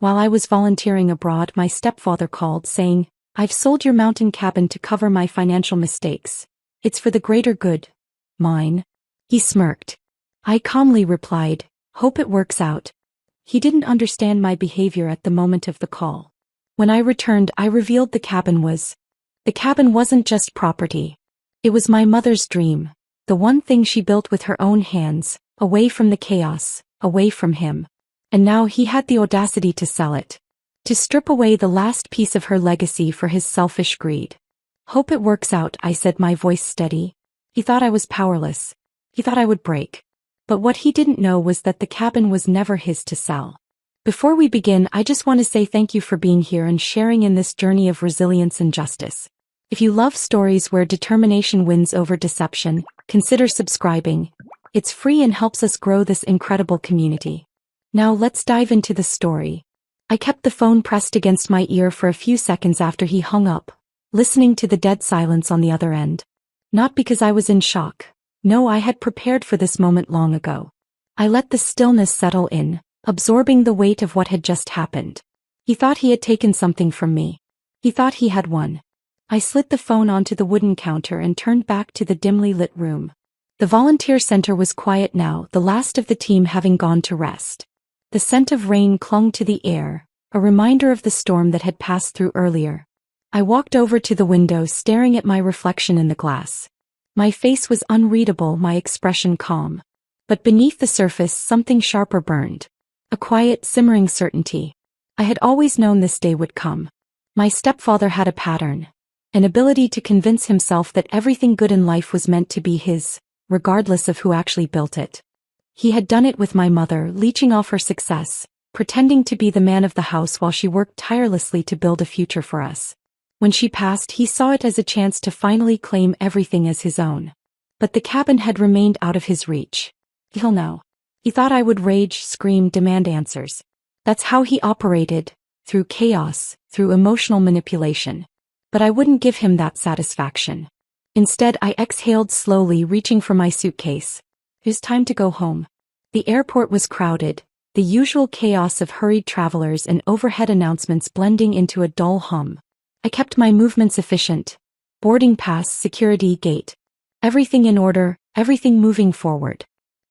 While I was volunteering abroad, my stepfather called saying, "I've sold your mountain cabin to cover my financial mistakes. It's for the greater good. Mine." He smirked. I calmly replied, "Hope it works out." He didn't understand my behavior at the moment of the call. When I returned, I revealed the cabin wasn't just property. It was my mother's dream, the one thing she built with her own hands, away from the chaos, away from him. And now he had the audacity to sell it. To strip away the last piece of her legacy for his selfish greed. "Hope it works out," I said, my voice steady. He thought I was powerless. He thought I would break. But what he didn't know was that the cabin was never his to sell. Before we begin, I just want to say thank you for being here and sharing in this journey of resilience and justice. If you love stories where determination wins over deception, consider subscribing. It's free and helps us grow this incredible community. Now let's dive into the story. I kept the phone pressed against my ear for a few seconds after he hung up, listening to the dead silence on the other end. Not because I was in shock. No, I had prepared for this moment long ago. I let the stillness settle in, absorbing the weight of what had just happened. He thought he had taken something from me. He thought he had won. I slid the phone onto the wooden counter and turned back to the dimly lit room. The volunteer center was quiet now, the last of the team having gone to rest. The scent of rain clung to the air, a reminder of the storm that had passed through earlier. I walked over to the window, staring at my reflection in the glass. My face was unreadable, my expression calm. But beneath the surface, something sharper burned. A quiet, simmering certainty. I had always known this day would come. My stepfather had a pattern. An ability to convince himself that everything good in life was meant to be his, regardless of who actually built it. He had done it with my mother, leeching off her success, pretending to be the man of the house while she worked tirelessly to build a future for us. When she passed, he saw it as a chance to finally claim everything as his own. But the cabin had remained out of his reach. He'll know. He thought I would rage, scream, demand answers. That's how he operated, through chaos, through emotional manipulation. But I wouldn't give him that satisfaction. Instead, I exhaled slowly, reaching for my suitcase. It was time to go home. The airport was crowded, the usual chaos of hurried travelers and overhead announcements blending into a dull hum. I kept my movements efficient. Boarding pass, security gate. Everything in order, everything moving forward.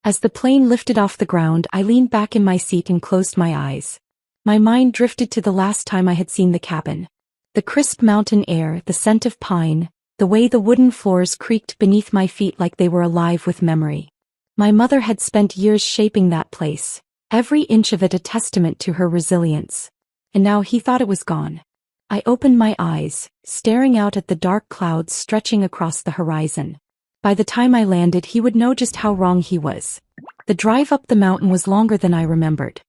As the plane lifted off the ground, I leaned back in my seat and closed my eyes. My mind drifted to the last time I had seen the cabin. The crisp mountain air, the scent of pine, the way the wooden floors creaked beneath my feet like they were alive with memory. My mother had spent years shaping that place, every inch of it a testament to her resilience. And now he thought it was gone. I opened my eyes, staring out at the dark clouds stretching across the horizon. By the time I landed, he would know just how wrong he was. The drive up the mountain was longer than I remembered.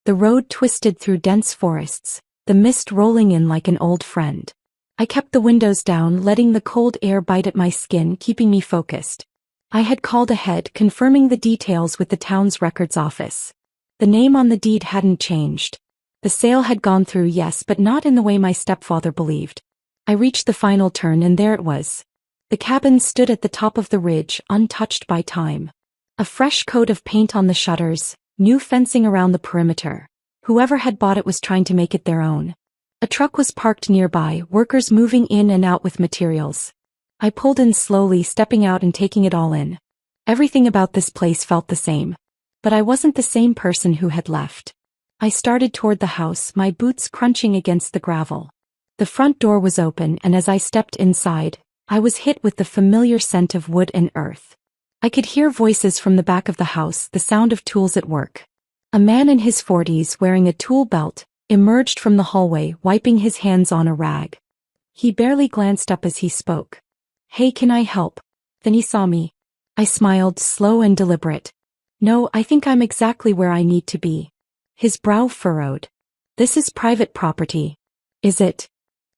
The road twisted through dense forests, the mist rolling in like an old friend. I kept the windows down, letting the cold air bite at my skin, keeping me focused. I had called ahead, confirming the details with the town's records office. The name on the deed hadn't changed. The sale had gone through, yes, but not in the way my stepfather believed. I reached the final turn, and there it was. The cabin stood at the top of the ridge, untouched by time. A fresh coat of paint on the shutters, new fencing around the perimeter. Whoever had bought it was trying to make it their own. A truck was parked nearby, workers moving in and out with materials. I pulled in slowly, stepping out and taking it all in. Everything about this place felt the same. But I wasn't the same person who had left. I started toward the house, my boots crunching against the gravel. The front door was open, and as I stepped inside, I was hit with the familiar scent of wood and earth. I could hear voices from the back of the house, the sound of tools at work. A man in his 40s wearing a tool belt emerged from the hallway, wiping his hands on a rag. He barely glanced up as he spoke. "Hey, can I help?" Then he saw me. I smiled, slow and deliberate. "No, I think I'm exactly where I need to be." His brow furrowed. "This is private property. Is it?"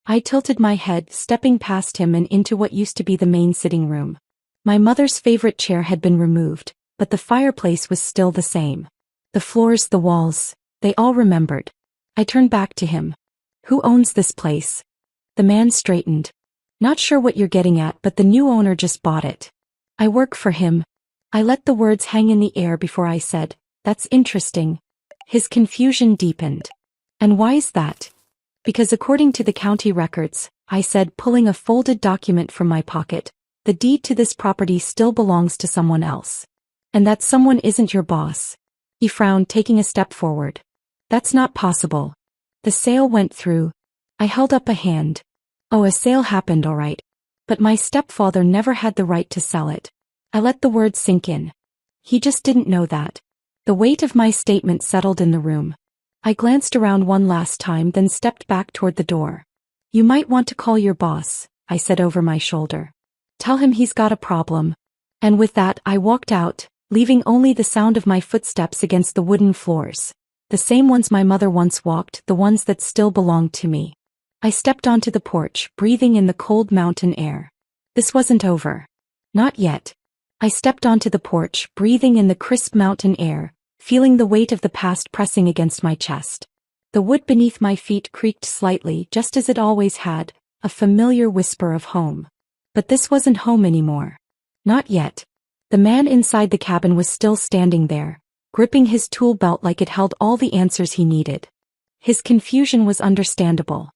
I tilted my head, stepping past him and into what used to be the main sitting room. My mother's favorite chair had been removed, but the fireplace was still the same. The floors, the walls, they all remembered. I turned back to him. "Who owns this place?" The man straightened. "Not sure what you're getting at, but the new owner just bought it." "I work for him." I let the words hang in the air before I said, "That's interesting." His confusion deepened. And why is that? Because according to the county records, I said, pulling a folded document from my pocket, the deed to this property still belongs to someone else. And that someone isn't your boss. He frowned, taking a step forward. That's not possible. The sale went through. I held up a hand. Oh, a sale happened, all right. But my stepfather never had the right to sell it. I let the words sink in. He just didn't know that. The weight of my statement settled in the room. I glanced around one last time, then stepped back toward the door. You might want to call your boss, I said over my shoulder. Tell him he's got a problem. And with that, I walked out, leaving only the sound of my footsteps against the wooden floors. The same ones my mother once walked, the ones that still belonged to me. I stepped onto the porch, breathing in the cold mountain air. This wasn't over. Not yet. I stepped onto the porch, breathing in the crisp mountain air, feeling the weight of the past pressing against my chest. The wood beneath my feet creaked slightly, just as it always had, a familiar whisper of home. But this wasn't home anymore. Not yet. The man inside the cabin was still standing there, gripping his tool belt like it held all the answers he needed. His confusion was understandable.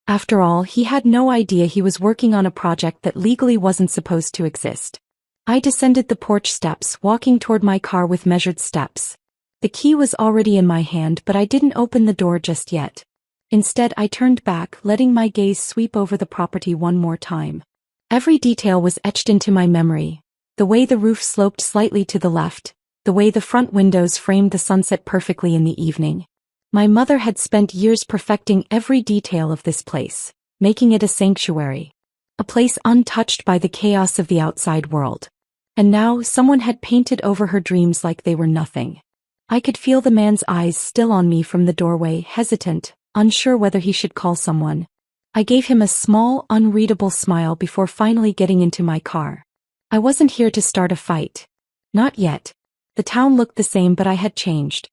After all, he had no idea he was working on a project that legally wasn't supposed to exist. I descended the porch steps, walking toward my car with measured steps. The key was already in my hand, but I didn't open the door just yet. Instead, I turned back, letting my gaze sweep over the property one more time. Every detail was etched into my memory. The way the roof sloped slightly to the left, the way the front windows framed the sunset perfectly in the evening. My mother had spent years perfecting every detail of this place, making it a sanctuary. A place untouched by the chaos of the outside world. And now someone had painted over her dreams like they were nothing. I could feel the man's eyes still on me from the doorway, hesitant, unsure whether he should call someone. I gave him a small, unreadable smile before finally getting into my car. I wasn't here to start a fight. Not yet. The town looked the same, but I had changed.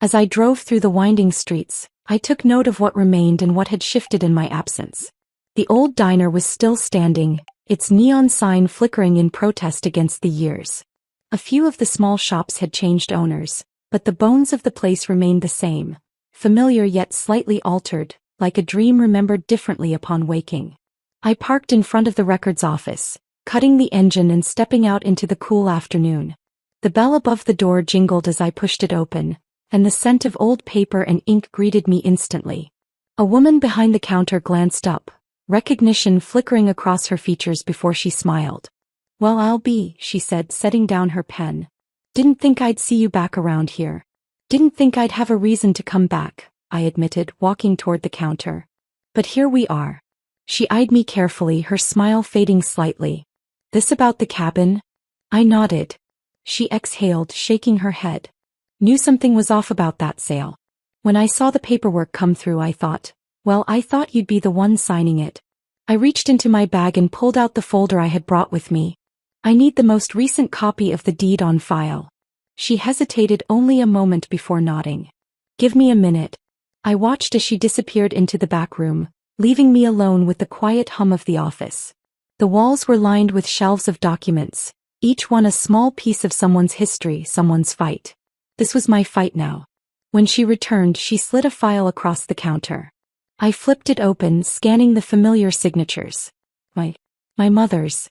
As I drove through the winding streets, I took note of what remained and what had shifted in my absence. The old diner was still standing, its neon sign flickering in protest against the years. A few of the small shops had changed owners, but the bones of the place remained the same, familiar yet slightly altered, like a dream remembered differently upon waking. I parked in front of the records office, cutting the engine and stepping out into the cool afternoon. The bell above the door jingled as I pushed it open, and the scent of old paper and ink greeted me instantly. A woman behind the counter glanced up, recognition flickering across her features before she smiled. Well, I'll be, she said, setting down her pen. Didn't think I'd see you back around here. Didn't think I'd have a reason to come back, I admitted, walking toward the counter. But here we are. She eyed me carefully, her smile fading slightly. This about the cabin? I nodded. She exhaled, shaking her head. Knew something was off about that sale. When I saw the paperwork come through, I thought you'd be the one signing it. I reached into my bag and pulled out the folder I had brought with me. I need the most recent copy of the deed on file. She hesitated only a moment before nodding. Give me a minute. I watched as she disappeared into the back room, leaving me alone with the quiet hum of the office. The walls were lined with shelves of documents, each one a small piece of someone's history, someone's fight. This was my fight now. When she returned, she slid a file across the counter. I flipped it open, scanning the familiar signatures. My mother's.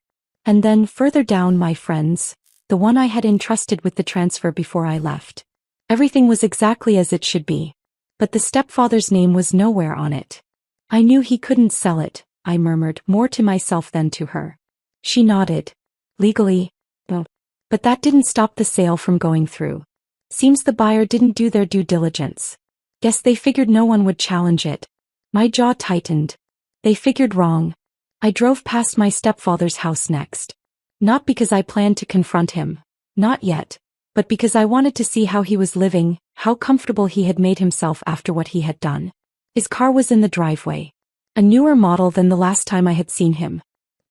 And then further down, my friend's, the one I had entrusted with the transfer before I left. Everything was exactly as it should be. But the stepfather's name was nowhere on it. I knew he couldn't sell it, I murmured, more to myself than to her. She nodded. Legally, no. But that didn't stop the sale from going through. Seems the buyer didn't do their due diligence. Guess they figured no one would challenge it. My jaw tightened. They figured wrong. I drove past my stepfather's house next. Not because I planned to confront him. Not yet. But because I wanted to see how he was living, how comfortable he had made himself after what he had done. His car was in the driveway. A newer model than the last time I had seen him.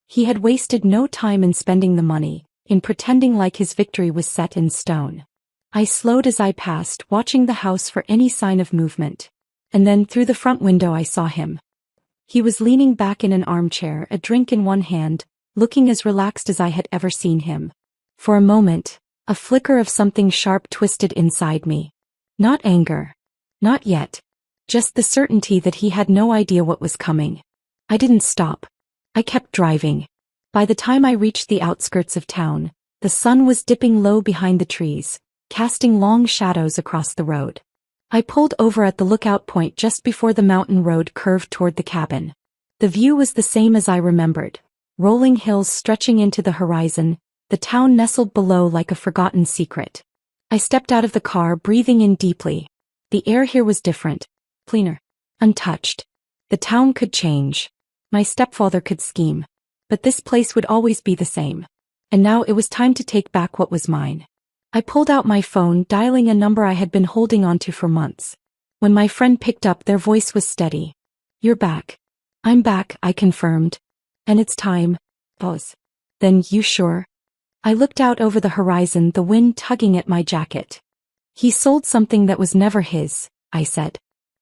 He had wasted no time in spending the money, in pretending like his victory was set in stone. I slowed as I passed, watching the house for any sign of movement. And then through the front window I saw him. He was leaning back in an armchair, a drink in one hand, looking as relaxed as I had ever seen him. For a moment, a flicker of something sharp twisted inside me. Not anger. Not yet. just the certainty that he had no idea what was coming. I didn't stop. I kept driving. By the time I reached the outskirts of town, the sun was dipping low behind the trees, casting long shadows across the road. I pulled over at the lookout point just before the mountain road curved toward the cabin. The view was the same as I remembered. Rolling hills stretching into the horizon, the town nestled below like a forgotten secret. I stepped out of the car, breathing in deeply. The air here was different, cleaner, untouched. The town could change. My stepfather could scheme. But this place would always be the same. And now it was time to take back what was mine. I pulled out my phone, dialing a number I had been holding onto for months. When my friend picked up, their voice was steady. "You're back." "I'm back," I confirmed. "And it's time." Pause. "Then you sure?" I looked out over the horizon, the wind tugging at my jacket. "He sold something that was never his," I said.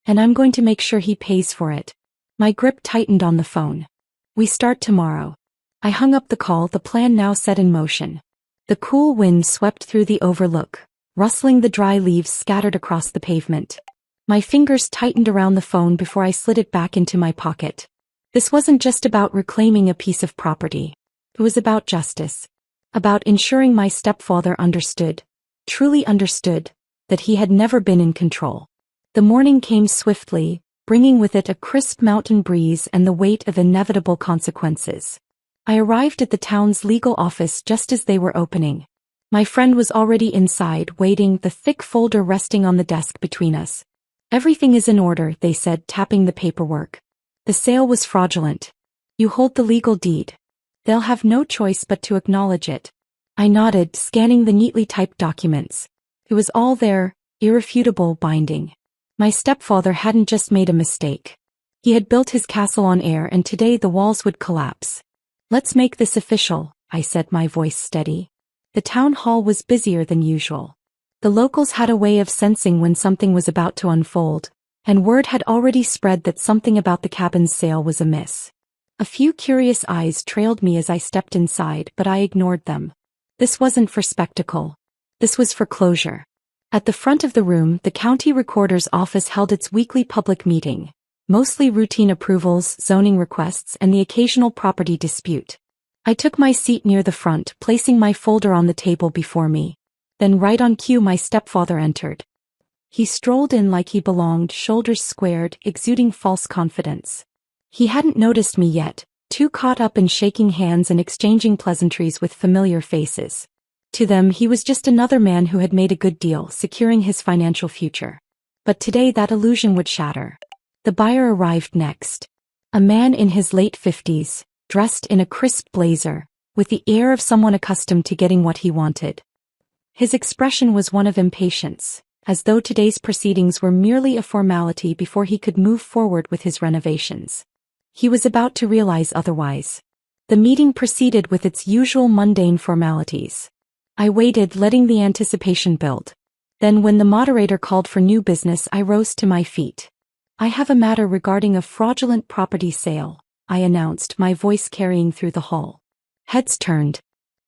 "And I'm going to make sure he pays for it." My grip tightened on the phone. "We start tomorrow." I hung up the call, the plan now set in motion. The cool wind swept through the overlook, rustling the dry leaves scattered across the pavement. My fingers tightened around the phone before I slid it back into my pocket. This wasn't just about reclaiming a piece of property. It was about justice. About ensuring my stepfather understood, truly understood, that he had never been in control. The morning came swiftly, bringing with it a crisp mountain breeze and the weight of inevitable consequences. I arrived at the town's legal office just as they were opening. My friend was already inside, waiting, the thick folder resting on the desk between us. "Everything is in order," they said, tapping the paperwork. "The sale was fraudulent. You hold the legal deed. They'll have no choice but to acknowledge it." I nodded, scanning the neatly typed documents. It was all there, irrefutable, binding. My stepfather hadn't just made a mistake. He had built his castle on air, and today the walls would collapse. "Let's make this official," I said, my voice steady. The town hall was busier than usual. The locals had a way of sensing when something was about to unfold, and word had already spread that something about the cabin's sale was amiss. A few curious eyes trailed me as I stepped inside, but I ignored them. This wasn't for spectacle. This was for closure. At the front of the room, the county recorder's office held its weekly public meeting, mostly routine approvals, zoning requests, and the occasional property dispute. I took my seat near the front, placing my folder on the table before me. Then right on cue, my stepfather entered. He strolled in like he belonged, shoulders squared, exuding false confidence. He hadn't noticed me yet, too caught up in shaking hands and exchanging pleasantries with familiar faces. To them, he was just another man who had made a good deal, securing his financial future. But today that illusion would shatter. The buyer arrived next. A man in his late 50s, dressed in a crisp blazer, with the air of someone accustomed to getting what he wanted. His expression was one of impatience, as though today's proceedings were merely a formality before he could move forward with his renovations. He was about to realize otherwise. The meeting proceeded with its usual mundane formalities. I waited, letting the anticipation build. Then when the moderator called for new business, I rose to my feet. "I have a matter regarding a fraudulent property sale," I announced, my voice carrying through the hall. Heads turned.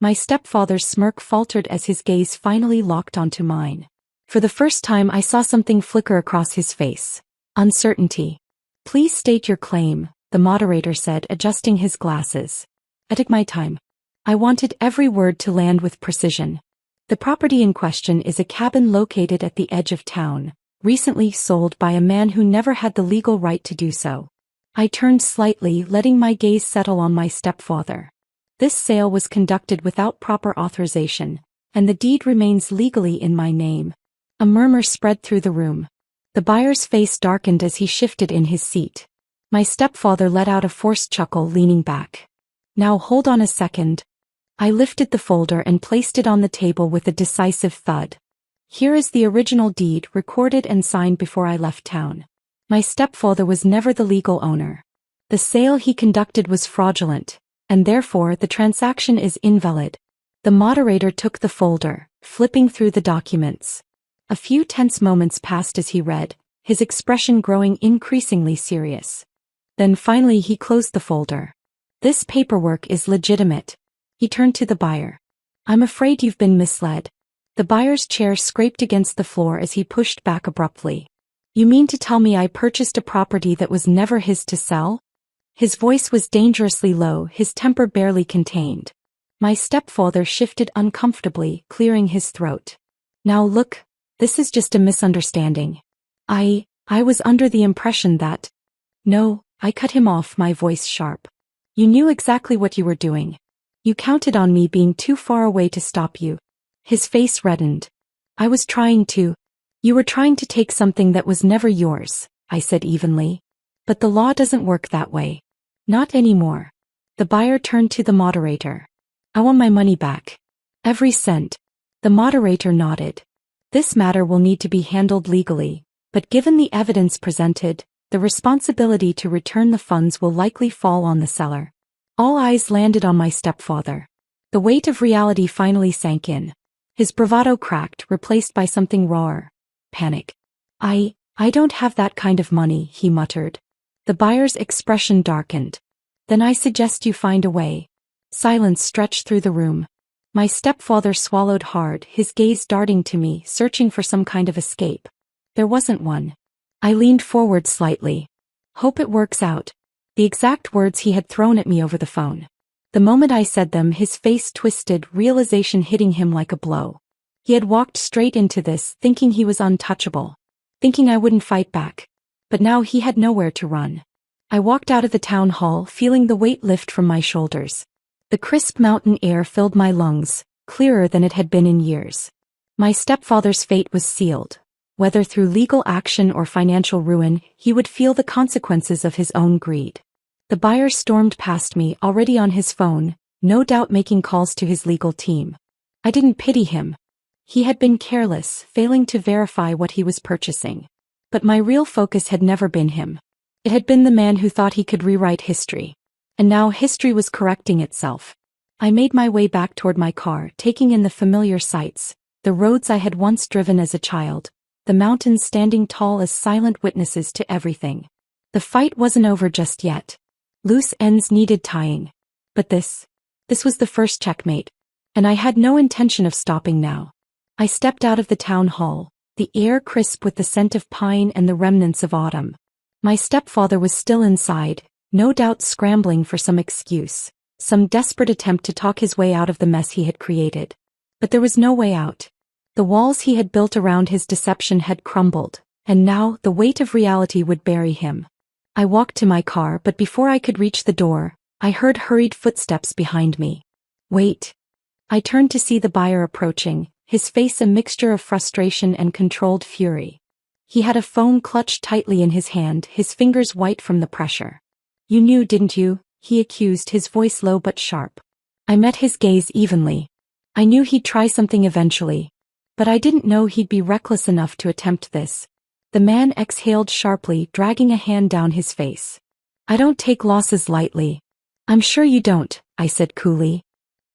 My stepfather's smirk faltered as his gaze finally locked onto mine. For the first time I saw something flicker across his face. Uncertainty. "Please state your claim," the moderator said, adjusting his glasses. I took my time. I wanted every word to land with precision. "The property in question is a cabin located at the edge of town, recently sold by a man who never had the legal right to do so." I turned slightly, letting my gaze settle on my stepfather. "This sale was conducted without proper authorization, and the deed remains legally in my name." A murmur spread through the room. The buyer's face darkened as he shifted in his seat. My stepfather let out a forced chuckle, leaning back. "Now hold on a second." I lifted the folder and placed it on the table with a decisive thud. "Here is the original deed, recorded and signed before I left town. My stepfather was never the legal owner. The sale he conducted was fraudulent, and therefore the transaction is invalid." The moderator took the folder, flipping through the documents. A few tense moments passed as he read, his expression growing increasingly serious. Then finally he closed the folder. "This paperwork is legitimate." He turned to the buyer. "I'm afraid you've been misled." The buyer's chair scraped against the floor as he pushed back abruptly. You mean to tell me I purchased a property that was never his to sell? His voice was dangerously low, his temper barely contained. My stepfather shifted uncomfortably, clearing his throat. Now look, this is just a misunderstanding. I was under the impression that... No, I cut him off, my voice sharp. You knew exactly what you were doing. You counted on me being too far away to stop you. His face reddened. I was trying to... You were trying to take something that was never yours, I said evenly. But the law doesn't work that way. Not anymore. The buyer turned to the moderator. I want my money back. Every cent. The moderator nodded. This matter will need to be handled legally, but given the evidence presented, the responsibility to return the funds will likely fall on the seller. All eyes landed on my stepfather. The weight of reality finally sank in. His bravado cracked, replaced by something rawer. Panic. I don't have that kind of money, he muttered. The buyer's expression darkened. Then I suggest you find a way. Silence stretched through the room. My stepfather swallowed hard, his gaze darting to me, searching for some kind of escape. There wasn't one. I leaned forward slightly. Hope it works out. The exact words he had thrown at me over the phone. The moment I said them, his face twisted, realization hitting him like a blow. He had walked straight into this, thinking he was untouchable. Thinking I wouldn't fight back. But now he had nowhere to run. I walked out of the town hall, feeling the weight lift from my shoulders. The crisp mountain air filled my lungs, clearer than it had been in years. My stepfather's fate was sealed. Whether through legal action or financial ruin, he would feel the consequences of his own greed. The buyer stormed past me, already on his phone, no doubt making calls to his legal team. I didn't pity him. He had been careless, failing to verify what he was purchasing. But my real focus had never been him. It had been the man who thought he could rewrite history. And now history was correcting itself. I made my way back toward my car, taking in the familiar sights, the roads I had once driven as a child, the mountains standing tall as silent witnesses to everything. The fight wasn't over just yet. Loose ends needed tying. But this was the first checkmate. And I had no intention of stopping now. I stepped out of the town hall, the air crisp with the scent of pine and the remnants of autumn. My stepfather was still inside, no doubt scrambling for some excuse, some desperate attempt to talk his way out of the mess he had created. But there was no way out. The walls he had built around his deception had crumbled, and now the weight of reality would bury him. I walked to my car, but before I could reach the door, I heard hurried footsteps behind me. Wait. I turned to see the buyer approaching, his face a mixture of frustration and controlled fury. He had a phone clutched tightly in his hand, his fingers white from the pressure. You knew, didn't you? He accused, his voice low but sharp. I met his gaze evenly. I knew he'd try something eventually. But I didn't know he'd be reckless enough to attempt this. The man exhaled sharply, dragging a hand down his face. I don't take losses lightly. I'm sure you don't, I said coolly.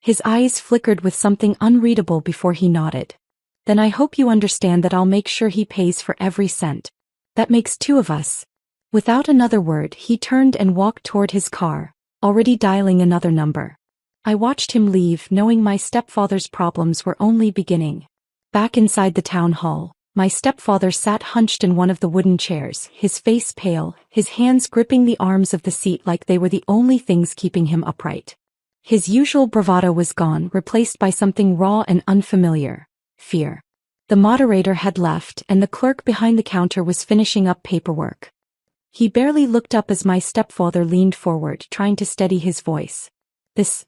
His eyes flickered with something unreadable before he nodded. Then I hope you understand that I'll make sure he pays for every cent. That makes two of us. Without another word, he turned and walked toward his car, already dialing another number. I watched him leave, knowing my stepfather's problems were only beginning. Back inside the town hall, my stepfather sat hunched in one of the wooden chairs, his face pale, his hands gripping the arms of the seat like they were the only things keeping him upright. His usual bravado was gone, replaced by something raw and unfamiliar. Fear. The moderator had left, and the clerk behind the counter was finishing up paperwork. He barely looked up as my stepfather leaned forward, trying to steady his voice. This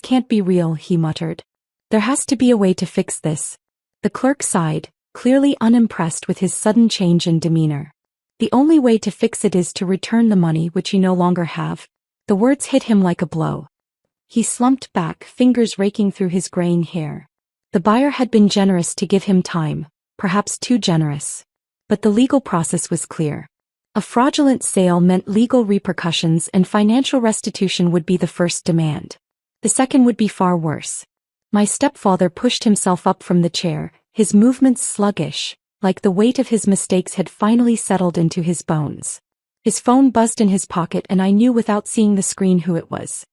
can't be real, he muttered. There has to be a way to fix this. The clerk sighed, clearly unimpressed with his sudden change in demeanor. The only way to fix it is to return the money which you no longer have. The words hit him like a blow. He slumped back, fingers raking through his graying hair. The buyer had been generous to give him time, perhaps too generous. But the legal process was clear. A fraudulent sale meant legal repercussions, and financial restitution would be the first demand. The second would be far worse. My stepfather pushed himself up from the chair, his movements sluggish, like the weight of his mistakes had finally settled into his bones. His phone buzzed in his pocket, and I knew without seeing the screen who it was.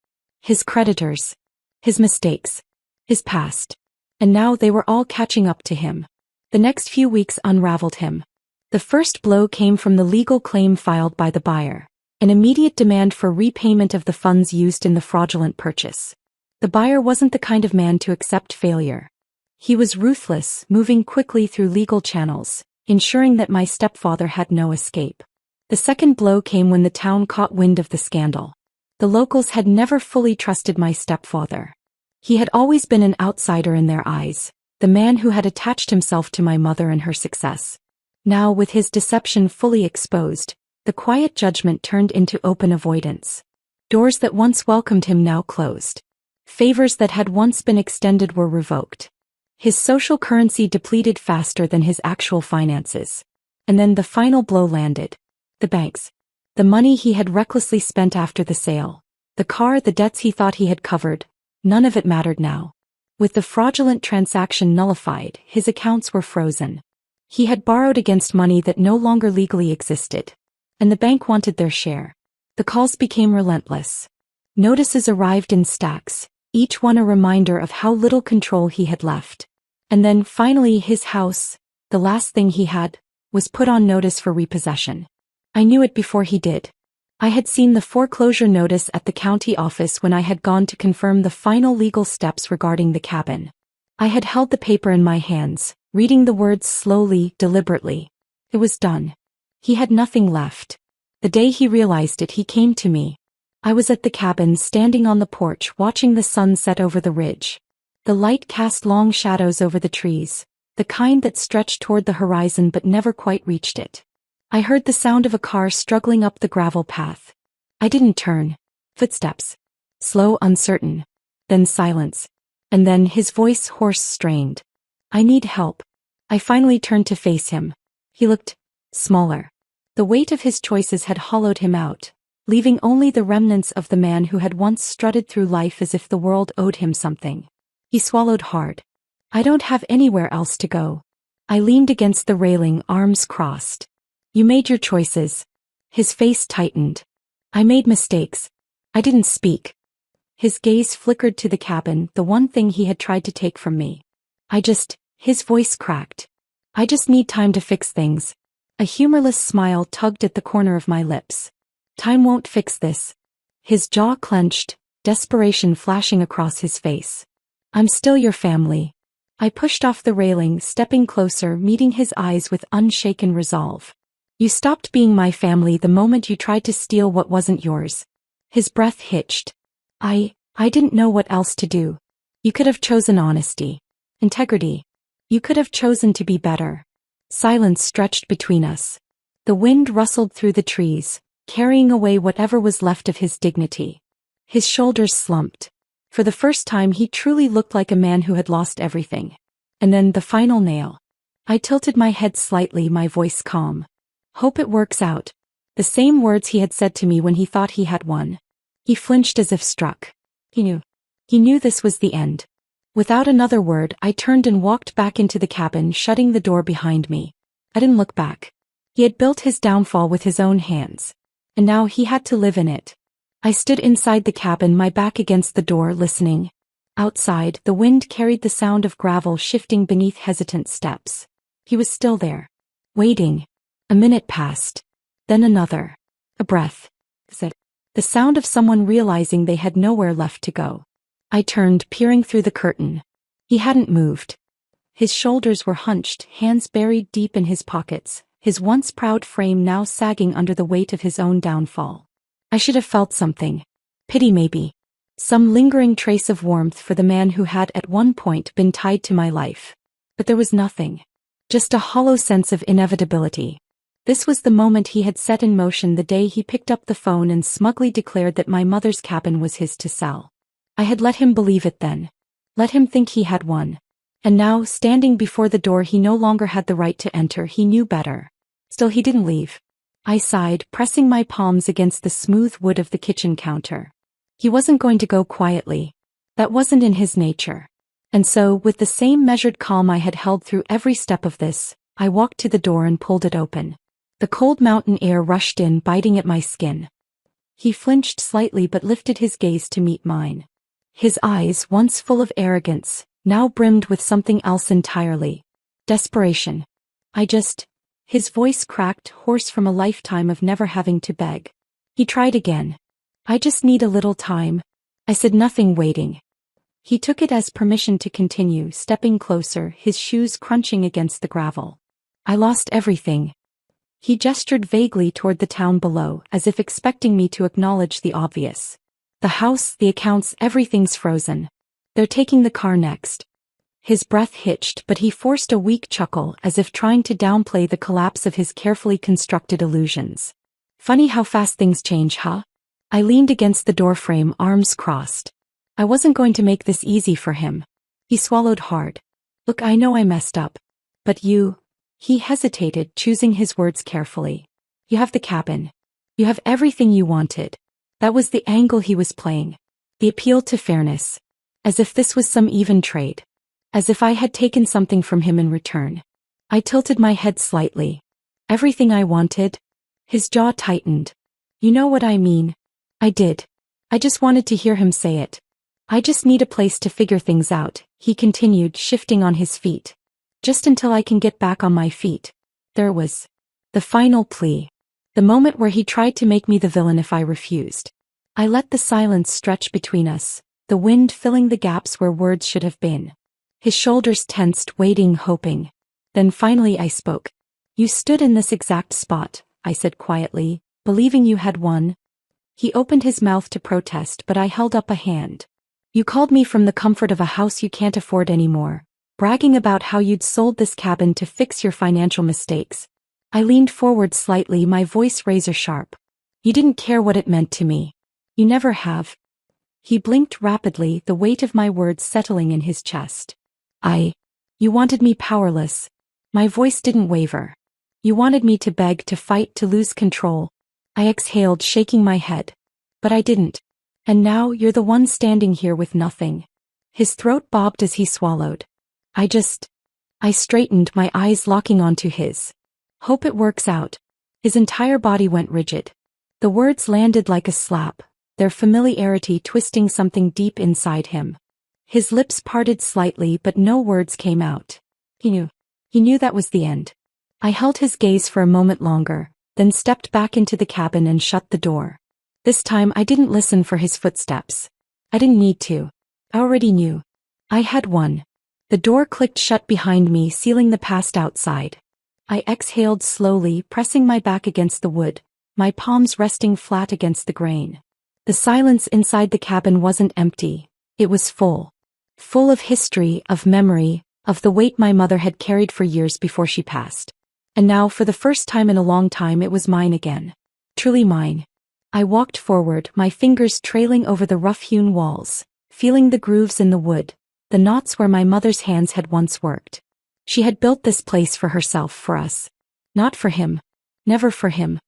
His creditors. His mistakes. His past. And now they were all catching up to him. The next few weeks unraveled him. The first blow came from the legal claim filed by the buyer, an immediate demand for repayment of the funds used in the fraudulent purchase. The buyer wasn't the kind of man to accept failure. He was ruthless, moving quickly through legal channels, ensuring that my stepfather had no escape. The second blow came when the town caught wind of the scandal. The locals had never fully trusted my stepfather. He had always been an outsider in their eyes, the man who had attached himself to my mother and her success. Now, with his deception fully exposed, the quiet judgment turned into open avoidance. Doors that once welcomed him now closed. Favors that had once been extended were revoked. His social currency depleted faster than his actual finances. And then the final blow landed. The banks. The money he had recklessly spent after the sale. The car, the debts he thought he had covered. None of it mattered now. With the fraudulent transaction nullified, his accounts were frozen. He had borrowed against money that no longer legally existed. And the bank wanted their share. The calls became relentless. Notices arrived in stacks, each one a reminder of how little control he had left. And then, finally, his house, the last thing he had, was put on notice for repossession. I knew it before he did. I had seen the foreclosure notice at the county office when I had gone to confirm the final legal steps regarding the cabin. I had held the paper in my hands, reading the words slowly, deliberately. It was done. He had nothing left. The day he realized it, he came to me. I was at the cabin, standing on the porch, watching the sun set over the ridge. The light cast long shadows over the trees, the kind that stretched toward the horizon but never quite reached it. I heard the sound of a car struggling up the gravel path. I didn't turn. Footsteps. Slow, uncertain. Then silence. And then his voice, hoarse, strained. I need help. I finally turned to face him. He looked smaller. The weight of his choices had hollowed him out, leaving only the remnants of the man who had once strutted through life as if the world owed him something. He swallowed hard. I don't have anywhere else to go. I leaned against the railing, arms crossed. You made your choices. His face tightened. I made mistakes. I didn't speak. His gaze flickered to the cabin, the one thing he had tried to take from me. His voice cracked. I just need time to fix things. A humorless smile tugged at the corner of my lips. Time won't fix this. His jaw clenched, desperation flashing across his face. I'm still your family. I pushed off the railing, stepping closer, meeting his eyes with unshaken resolve. You stopped being my family the moment you tried to steal what wasn't yours. His breath hitched. I didn't know what else to do. You could have chosen honesty. Integrity. You could have chosen to be better. Silence stretched between us. The wind rustled through the trees, carrying away whatever was left of his dignity. His shoulders slumped. For the first time he truly looked like a man who had lost everything. And then the final nail. I tilted my head slightly, my voice calm. Hope it works out. The same words he had said to me when he thought he had won. He flinched as if struck. He knew this was the end. Without another word, I turned and walked back into the cabin, shutting the door behind me. I didn't look back. He had built his downfall with his own hands. And now he had to live in it. I stood inside the cabin, my back against the door, listening. Outside, the wind carried the sound of gravel shifting beneath hesitant steps. He was still there. Waiting. A minute passed. Then another. A breath. The sound of someone realizing they had nowhere left to go. I turned, peering through the curtain. He hadn't moved. His shoulders were hunched, hands buried deep in his pockets, his once proud frame now sagging under the weight of his own downfall. I should have felt something. Pity maybe. Some lingering trace of warmth for the man who had at one point been tied to my life. But there was nothing. Just a hollow sense of inevitability. This was the moment he had set in motion the day he picked up the phone and smugly declared that my mother's cabin was his to sell. I had let him believe it then. Let him think he had won. And now, standing before the door he no longer had the right to enter, he knew better. Still he didn't leave. I sighed, pressing my palms against the smooth wood of the kitchen counter. He wasn't going to go quietly. That wasn't in his nature. And so, with the same measured calm I had held through every step of this, I walked to the door and pulled it open. The cold mountain air rushed in, biting at my skin. He flinched slightly but lifted his gaze to meet mine. His eyes, once full of arrogance, now brimmed with something else entirely. Desperation. His voice cracked, hoarse from a lifetime of never having to beg. He tried again. I just need a little time. I said nothing, waiting. He took it as permission to continue, stepping closer, his shoes crunching against the gravel. I lost everything. He gestured vaguely toward the town below, as if expecting me to acknowledge the obvious. The house, the accounts, everything's frozen. They're taking the car next. His breath hitched, but he forced a weak chuckle, as if trying to downplay the collapse of his carefully constructed illusions. Funny how fast things change, huh? I leaned against the doorframe, arms crossed. I wasn't going to make this easy for him. He swallowed hard. Look, I know I messed up. But you... He hesitated, choosing his words carefully. You have the cabin. You have everything you wanted. That was the angle he was playing. The appeal to fairness. As if this was some even trade. As if I had taken something from him in return. I tilted my head slightly. Everything I wanted? His jaw tightened. You know what I mean. I did. I just wanted to hear him say it. I just need a place to figure things out, he continued, shifting on his feet. Just until I can get back on my feet. There was the final plea. The moment where he tried to make me the villain if I refused. I let the silence stretch between us, the wind filling the gaps where words should have been. His shoulders tensed, waiting, hoping. Then finally I spoke. You stood in this exact spot, I said quietly, believing you had won. He opened his mouth to protest, but I held up a hand. You called me from the comfort of a house you can't afford anymore, bragging about how you'd sold this cabin to fix your financial mistakes. I leaned forward slightly, my voice razor sharp. You didn't care what it meant to me. You never have. He blinked rapidly, the weight of my words settling in his chest. You wanted me powerless. My voice didn't waver. You wanted me to beg, to fight, to lose control. I exhaled, shaking my head. But I didn't. And now you're the one standing here with nothing. His throat bobbed as he swallowed. I straightened, my eyes locking onto his. Hope it works out. His entire body went rigid. The words landed like a slap, their familiarity twisting something deep inside him. His lips parted slightly, but no words came out. He knew that was the end. I held his gaze for a moment longer, then stepped back into the cabin and shut the door. This time I didn't listen for his footsteps. I didn't need to. I already knew. I had won. The door clicked shut behind me, sealing the past outside. I exhaled slowly, pressing my back against the wood, my palms resting flat against the grain. The silence inside the cabin wasn't empty. It was full. Full of history, of memory, of the weight my mother had carried for years before she passed. And now, for the first time in a long time, it was mine again. Truly mine. I walked forward, my fingers trailing over the rough-hewn walls, feeling the grooves in the wood, the knots where my mother's hands had once worked. She had built this place for herself, for us. Not for him. Never for him.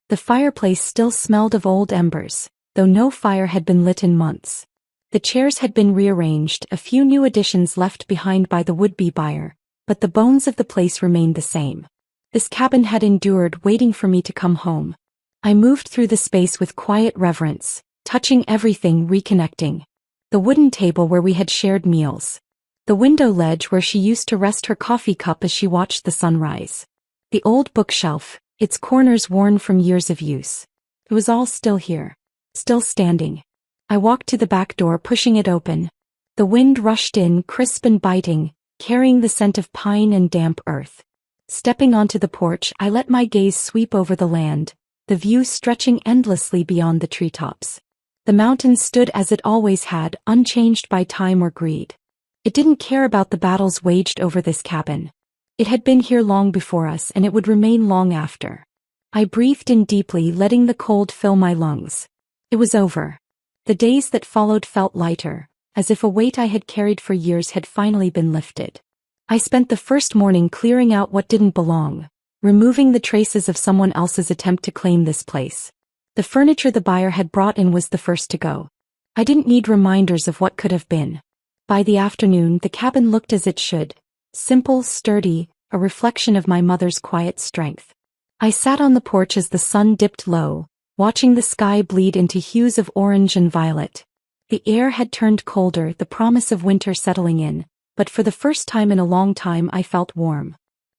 The fireplace still smelled of old embers, though no fire had been lit in months. The chairs had been rearranged, a few new additions left behind by the would-be buyer, but the bones of the place remained the same. This cabin had endured, waiting for me to come home. I moved through the space with quiet reverence, touching everything, reconnecting. The wooden table where we had shared meals. The window ledge where she used to rest her coffee cup as she watched the sunrise. The old bookshelf, its corners worn from years of use. It was all still here. Still standing. I walked to the back door, pushing it open. The wind rushed in, crisp and biting, carrying the scent of pine and damp earth. Stepping onto the porch, I let my gaze sweep over the land, the view stretching endlessly beyond the treetops. The mountain stood as it always had, unchanged by time or greed. It didn't care about the battles waged over this cabin. It had been here long before us, and it would remain long after. I breathed in deeply, letting the cold fill my lungs. It was over. The days that followed felt lighter, as if a weight I had carried for years had finally been lifted. I spent the first morning clearing out what didn't belong, removing the traces of someone else's attempt to claim this place. The furniture the buyer had brought in was the first to go. I didn't need reminders of what could have been. By the afternoon, the cabin looked as it should. Simple, sturdy, a reflection of my mother's quiet strength. I sat on the porch as the sun dipped low, watching the sky bleed into hues of orange and violet. The air had turned colder, the promise of winter settling in, but for the first time in a long time I felt warm.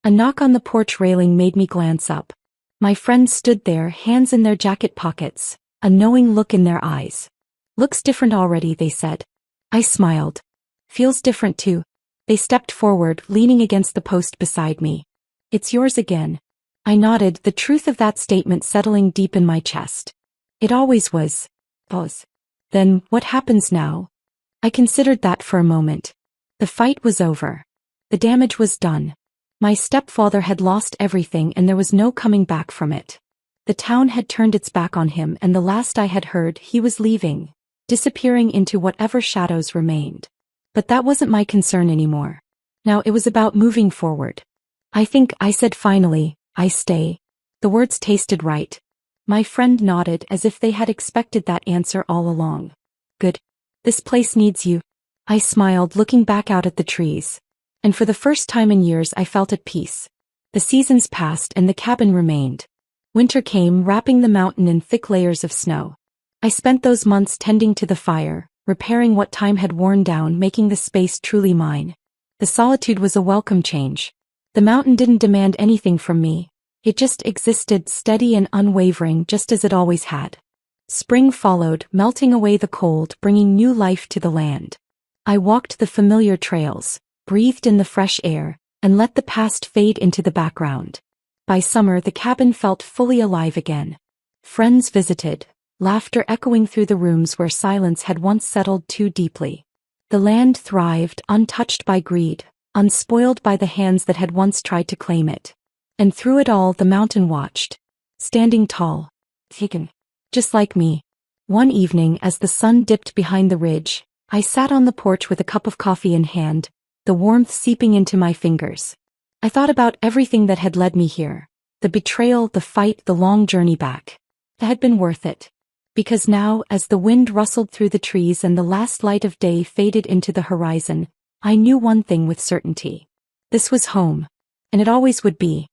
A knock on the porch railing made me glance up. My friends stood there, hands in their jacket pockets, a knowing look in their eyes. "Looks different already," they said. I smiled. "Feels different too." They stepped forward, leaning against the post beside me. "It's yours again." I nodded, the truth of that statement settling deep in my chest. It always was. Pause. Then, what happens now? I considered that for a moment. The fight was over. The damage was done. My stepfather had lost everything and there was no coming back from it. The town had turned its back on him, and the last I had heard, he was leaving, disappearing into whatever shadows remained. But that wasn't my concern anymore. Now it was about moving forward. "I think," I said finally, "I stay." The words tasted right. My friend nodded as if they had expected that answer all along. "Good. This place needs you." I smiled, looking back out at the trees. And for the first time in years I felt at peace. The seasons passed and the cabin remained. Winter came, wrapping the mountain in thick layers of snow. I spent those months tending to the fire, repairing what time had worn down, making the space truly mine. The solitude was a welcome change. The mountain didn't demand anything from me. It just existed, steady and unwavering, just as it always had. Spring followed, melting away the cold, bringing new life to the land. I walked the familiar trails, breathed in the fresh air, and let the past fade into the background. By summer the cabin felt fully alive again. Friends visited, laughter echoing through the rooms where silence had once settled too deeply. The land thrived, untouched by greed, unspoiled by the hands that had once tried to claim it. And through it all the mountain watched, standing tall, taken, just like me. One evening as the sun dipped behind the ridge, I sat on the porch with a cup of coffee in hand, the warmth seeping into my fingers. I thought about everything that had led me here. The betrayal, the fight, the long journey back. It had been worth it. Because now, as the wind rustled through the trees and the last light of day faded into the horizon, I knew one thing with certainty. This was home. And it always would be.